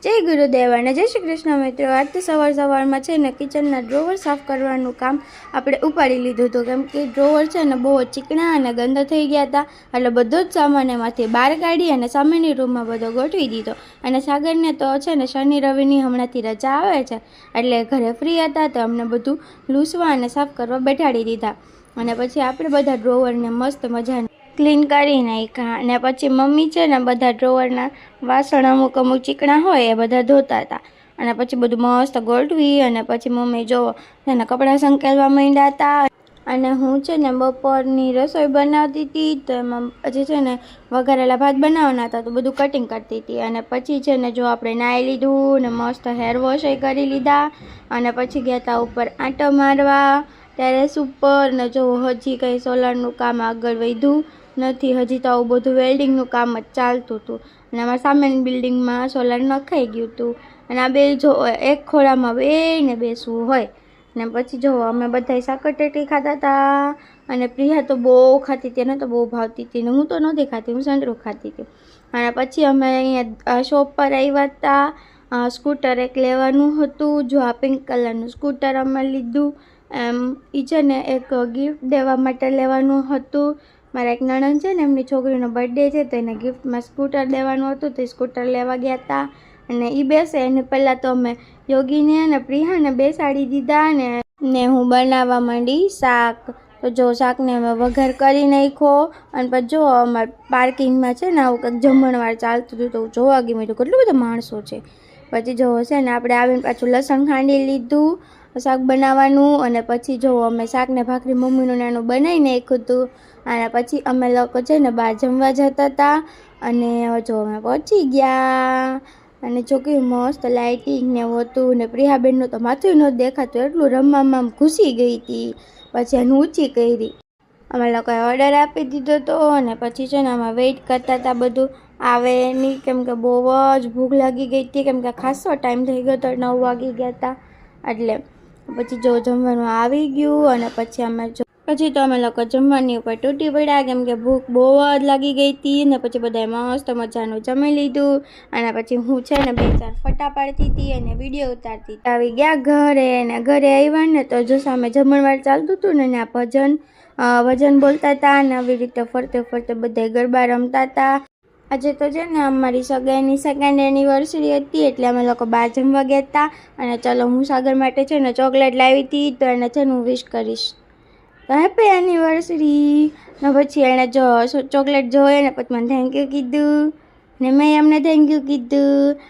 જય ગુરુદેવ અને જય શ્રી કૃષ્ણ મિત્રો। આજ તો સવારમાં છે ને કિચનના ડ્રોવર સાફ કરવાનું કામ આપણે ઉપાડી લીધું હતું, કેમ કે ડ્રોવર છે ને બહુ ચીકણા અને ગંદા થઈ ગયા હતા। એટલે બધો જ સામાન એમાંથી બહાર કાઢી અને સામેની રૂમમાં બધો ગોઠવી દીધો। અને સાગરને તો છે ને શનિ રવિની હમણાંથી રજા આવે છે, એટલે ઘરે ફ્રી હતા તો અમને બધું લૂસવા અને સાફ કરવા બેઠાડી દીધા। અને પછી આપણે બધા ડ્રોવરને મસ્ત મજાને ક્લીન કરી નાખ્યા। અને પછી મમ્મી છે ને બધા ડ્રોવરના વાસણ અમુક ચીકણા હોય એ બધા ધોતા હતા। અને પછી બધું મસ્ત ગોઠવી અને પછી મમ્મી જો એને કપડાં સંકેલવા માંડ્યા હતા। અને હું છે ને બપોરની રસોઈ બનાવતી હતી, તો એમાં પછી છે ને વઘારેલા ભાત બનાવવાના હતા, તો બધું કટિંગ કરતી હતી। અને પછી છે ને જો આપણે નાહી લીધું ને મસ્ત હેર વોશ કરી લીધા। અને પછી ગયા હતા ઉપર આંટો મારવા ટેરેસ ઉપર, ને જો હજી કંઈ સોલારનું કામ આગળ વધ્યું નથી, હજી તો આવું બધું વેલ્ડિંગનું કામ જ ચાલતું હતું। અને અમારા સામેની બિલ્ડિંગમાં સોલાર નખાઈ ગયું હતું। અને આ બે જો એક ખોળામાં બેને બેસવું હોય ને પછી જો અમે બધા સાકરટેટી ખાતા હતા। અને પ્રિયા તો બહુ ખાતી હતી, એને તો બહુ ભાવતી હતી, ને હું તો નથી ખાતી, હું સંતરું ખાતી હતી। અને પછી અમે અહીંયા શોપ પર આવ્યા હતા, સ્કૂટર એક લેવાનું હતું, જો આ પિંક કલરનું સ્કૂટર અમે લીધું। એ છે ને એક ગિફ્ટ દેવા માટે લેવાનું હતું। મારા એક નણંદ છે ને એમની છોકરીનો બર્થડે છે, તો એને ગિફ્ટમાં સ્કૂટર દેવાનું હતું, તો એ સ્કૂટર લેવા ગયા હતા। અને એ બેસે એને પહેલાં તો અમે યોગીને અને પ્રિયાને બેસાડી દીધા ને હું બનાવવા માંડી શાક। તો જો શાકને અમે વઘાર કરી નાખ્યો। અને પછી જો અમારા પાર્કિંગમાં છે ને આવું કંઈક જમણવાર ચાલતું હતું, તો જોવા ગયું તો કેટલું બધા માણસો છે। પછી જો છે ને આપણે આવીને પાછું લસણ ખાંડી લીધું શાક બનાવવાનું। અને પછી જો અમે શાકને ભાખરી મમ્મીનું નાનું બનાવી નાખ્યું હતું। અને પછી અમે લોકો છે ને બહાર જમવા જતા હતા। અને જો અમે પહોંચી ગયા, અને જો કે મસ્ત લાઇટિંગ ને હતું, ને પ્રિયાબેનનું તો માથું નહોતું દેખાતું, એટલું રમવામાં ઘૂસી ગઈ હતી। પછી એને ઊંચી કરી, અમે લોકોએ ઓર્ડર આપી દીધો હતો। અને પછી છે ને અમે વેઇટ કરતા હતા બધું આવે નહીં, કેમ કે બહુ જ ભૂખ લાગી ગઈ હતી, કેમ કે ખાસો ટાઈમ થઈ ગયો હતો, 9 વાગી ગયા હતા। એટલે પછી જો જમવાનું આવી ગયું, અને પછી તો અમે લોકો જમવાની ઉપર તૂટી પડ્યા, કેમ કે ભૂખ બહુ જ લાગી ગઈ હતી। ને પછી બધાએ મસ્ત મજાનું જમી લીધું। અને પછી હું છે ને 2-4 ફટા પાડતી હતી અને વિડીયો ઉતારતી હતી। આવી ગયા ઘરે, ને ઘરે આવ્યા ને તો જો સામે જમણવાર ચાલતું હતું ને આ ભજન બોલતા હતા, અને આવી રીતે ફરતે ફરતે બધા ગરબા રમતા હતા। આજે તો છે ને અમારી સગાઈની 2nd એનિવર્સરી હતી, એટલે અમે લોકો બહાર જમવા ગયા હતા। અને ચલો હું સાગર માટે છે ને ચોકલેટ લાવી હતી, તો એને છે ને હું વિશ કરીશ, તો હેપી એનિવર્સરી। ને પછી એણે જો ચોકલેટ જોઈ ને પછી મને થેન્ક યુ કીધું, ને મેં એમને થેન્ક યુ કીધું।